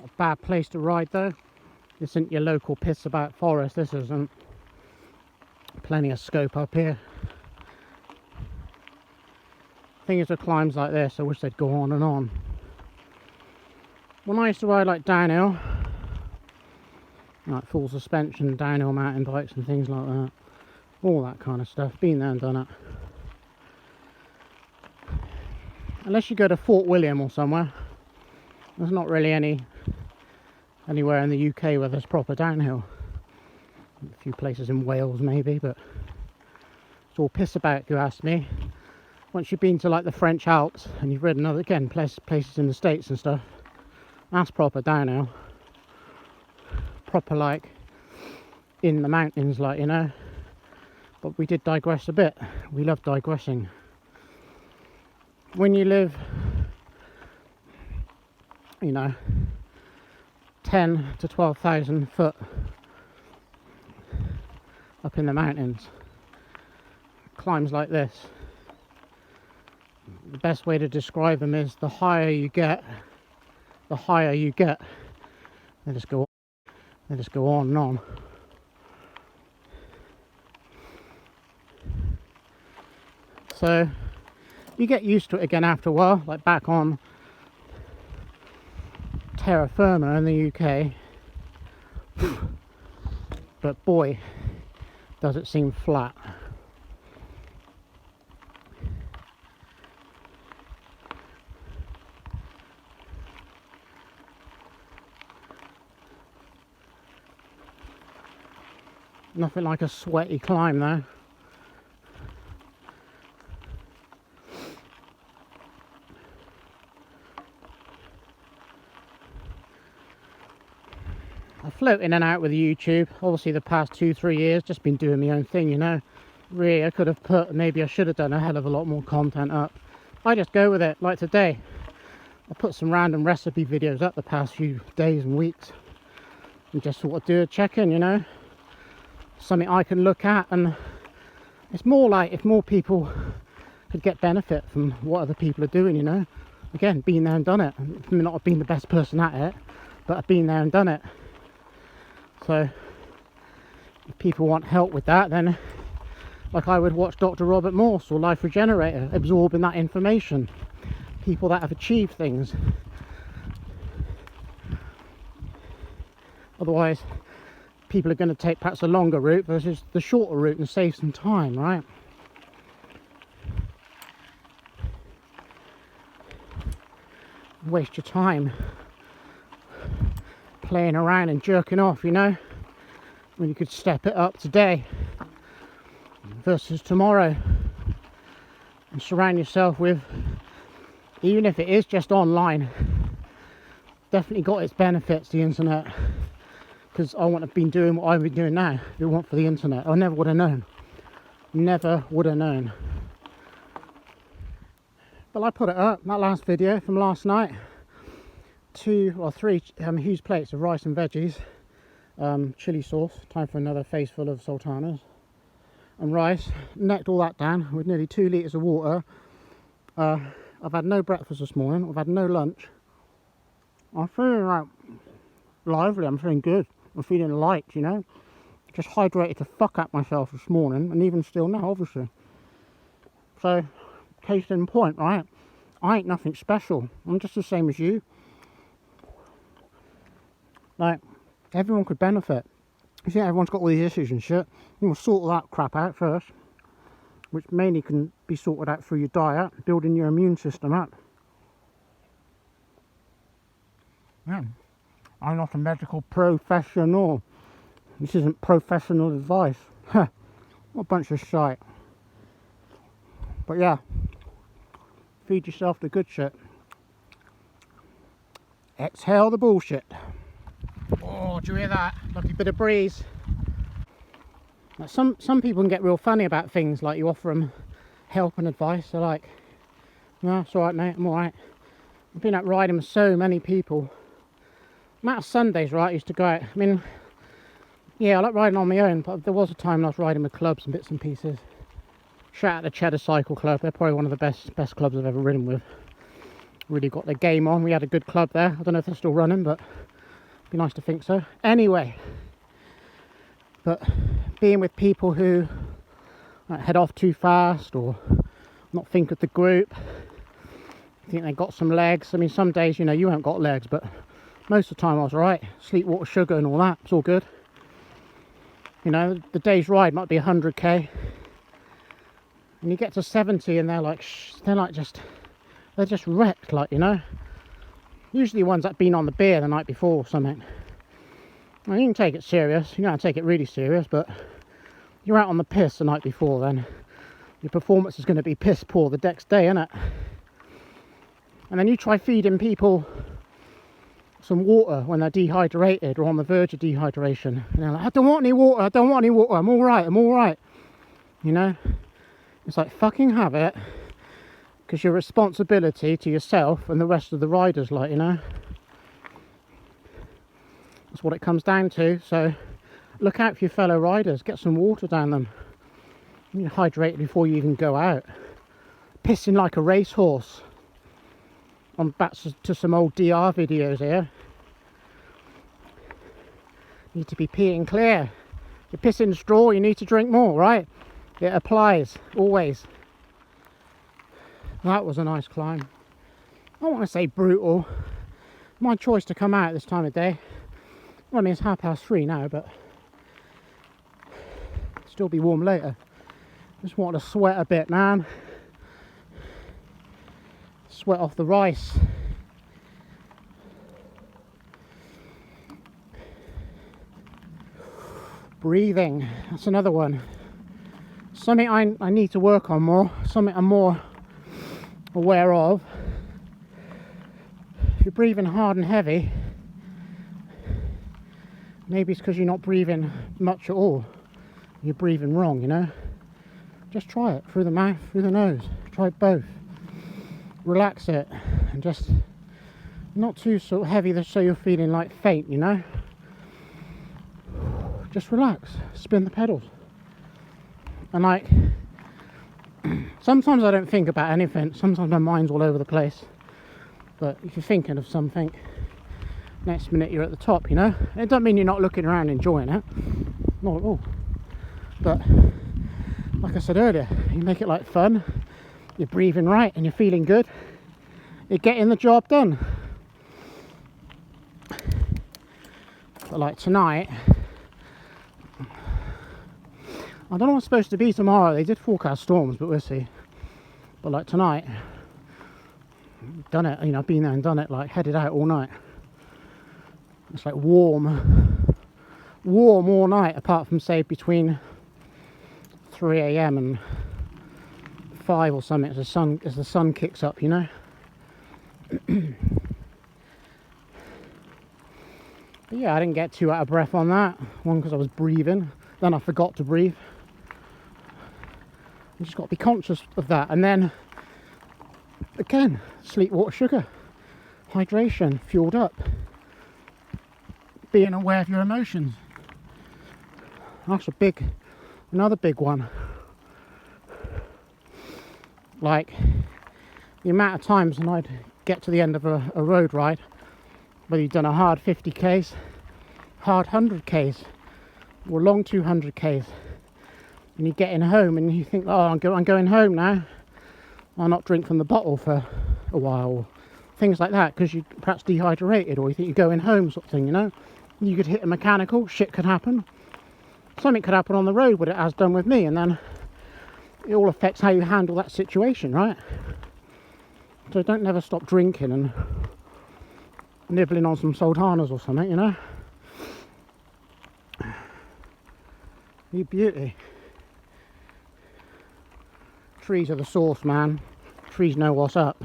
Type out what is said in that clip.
A bad place to ride though. This isn't your local piss about forest, this isn't. Plenty of scope up here. Thing is with climbs like this, I wish they'd go on and on. When I used to ride like downhill, like full suspension, downhill mountain bikes and things like that, all that kind of stuff, been there and done it. Unless you go to Fort William or somewhere, there's not really anywhere in the UK where there's proper downhill. A few places in Wales maybe, but it's all piss about if you ask me. Once you've been to like the French Alps and you've ridden other again places in the States and stuff, that's proper downhill. Proper like in the mountains, like, you know. But we did digress a bit. We love digressing. When you live, you know, 10 to 12,000 foot up in the mountains, climbs like this, the best way to describe them is the higher you get, they just go on and on. So you get used to it again after a while, like back on terra firma in the UK. But boy, does it seem flat. Nothing like a sweaty climb though. I float in and out with YouTube. Obviously the past 2-3 years just been doing my own thing, you know. Really, I could have put, maybe I should have done a hell of a lot more content up. I just go with it, like today. I put some random recipe videos up the past few days and weeks. And just sort of do a check-in, you know. Something I can look at, and it's more like if more people could get benefit from what other people are doing, you know. Again, been there and done it. I may not have been the best person at it, but I've been there and done it. So if people want help with that, then like I would watch Dr. Robert Morse or Life Regenerator, absorbing that information. People that have achieved things. Otherwise, people are going to take perhaps a longer route versus the shorter route and save some time, right? Waste your time playing around and jerking off, you know, when you could step it up today versus tomorrow, and surround yourself with, even if it is just online, definitely got its benefits, the internet. Because I wouldn't have been doing what I've been doing now if it weren't for the internet. I never would have known. Never would have known. But I put it up, that last video from last night. 2 or 3 huge plates of rice and veggies. Chili sauce. Time for another face full of sultanas. And rice. Necked all that down with nearly 2 litres of water. I've had no breakfast this morning. I've had no lunch. I'm feeling like lively. I'm feeling good. I'm feeling light, you know. Just hydrated the fuck out myself this morning, and even still now, obviously. So, case in point, right? I ain't nothing special. I'm just the same as you. Like, everyone could benefit. You see, everyone's got all these issues and shit. You will sort all that crap out first, which mainly can be sorted out through your diet, building your immune system up. Yeah. I'm not a medical professional. This isn't professional advice. What a bunch of shite. But yeah, feed yourself the good shit. Exhale the bullshit. Oh, do you hear that? Lovely bit of breeze. Now, some people can get real funny about things, like you offer them help and advice. They're like, no, it's alright mate, I'm alright. I've been out riding with so many people. Amount of Sundays, right, I used to go out. I mean, yeah, I like riding on my own, but there was a time when I was riding with clubs and bits and pieces. Shout out the Cheddar Cycle Club. They're probably one of the best clubs I've ever ridden with. really got their game on. We had a good club there. I don't know if they're still running, but it'd be nice to think so. Anyway, but being with people who head off too fast or not think of the group, think they got some legs. I mean, some days, you know, you haven't got legs, but most of the time I was right. Sleep, water, sugar and all that, it's all good. You know, the day's ride might be 100k, and you get to 70 and they're just wrecked, like, you know. Usually ones that been on the beer the night before or something. Well, you can take it serious, you can't take it really serious, but you're out on the piss the night before, then your performance is going to be piss poor the next day, isn't it? And then you try feeding people some water when they're dehydrated or on the verge of dehydration, and they're like, I don't want any water, I don't want any water, I'm all right, you know. It's like, fucking have it, because your responsibility to yourself and the rest of the riders, like, you know. That's what it comes down to. So look out for your fellow riders, get some water down them. You hydrate before you even go out. Pissing like a racehorse. I'm back to some old DR videos here. Need to be peeing clear. You're pissing straw, you need to drink more, right? It applies, always. That was a nice climb. I don't want to say brutal. My choice to come out this time of day. Well, I mean, it's 3:30 now, but it'll still be warm later. Just want to sweat a bit, man. Sweat off the rice. Breathing, that's another one. Something I need to work on more, something I'm more aware of. If you're breathing hard and heavy, maybe it's because you're not breathing much at all. You're breathing wrong, you know. Just try it, through the mouth, through the nose. Try both. Relax it, and just not too sort of heavy so you're feeling like faint, you know. Just relax, spin the pedals. And like, sometimes I don't think about anything, sometimes my mind's all over the place, but if you're thinking of something, next minute you're at the top, you know. It doesn't mean you're not looking around enjoying it, not at all, but like I said earlier, you make it like fun, you're breathing right and you're feeling good, you're getting the job done. But like tonight, I don't know what's supposed to be tomorrow. They did forecast storms, but we'll see. But like tonight, done it, you know, I've been there and done it, like headed out all night. It's like warm all night, apart from say between 3 AM and 5 or something as the sun kicks up, you know. But yeah, I didn't get too out of breath on that one because I was breathing, then I forgot to breathe. You just got to be conscious of that, and then again, sleep, water, sugar, hydration, fueled up, being aware of your emotions. That's another big one. Like the amount of times when I'd get to the end of a road ride, whether you've done a hard 50k's, hard 100k's, or long 200k's, and you're getting home and you think, oh, I'm going home now, I'll not drink from the bottle for a while, or things like that, because you're perhaps dehydrated, or you think you're going home, sort of thing, you know. You could hit a mechanical, shit could happen, something could happen on the road, what it has done with me, and then it all affects how you handle that situation, right? So don't never stop drinking and nibbling on some Sultanas or something, you know. You beauty. Trees are the source, man. Trees know what's up.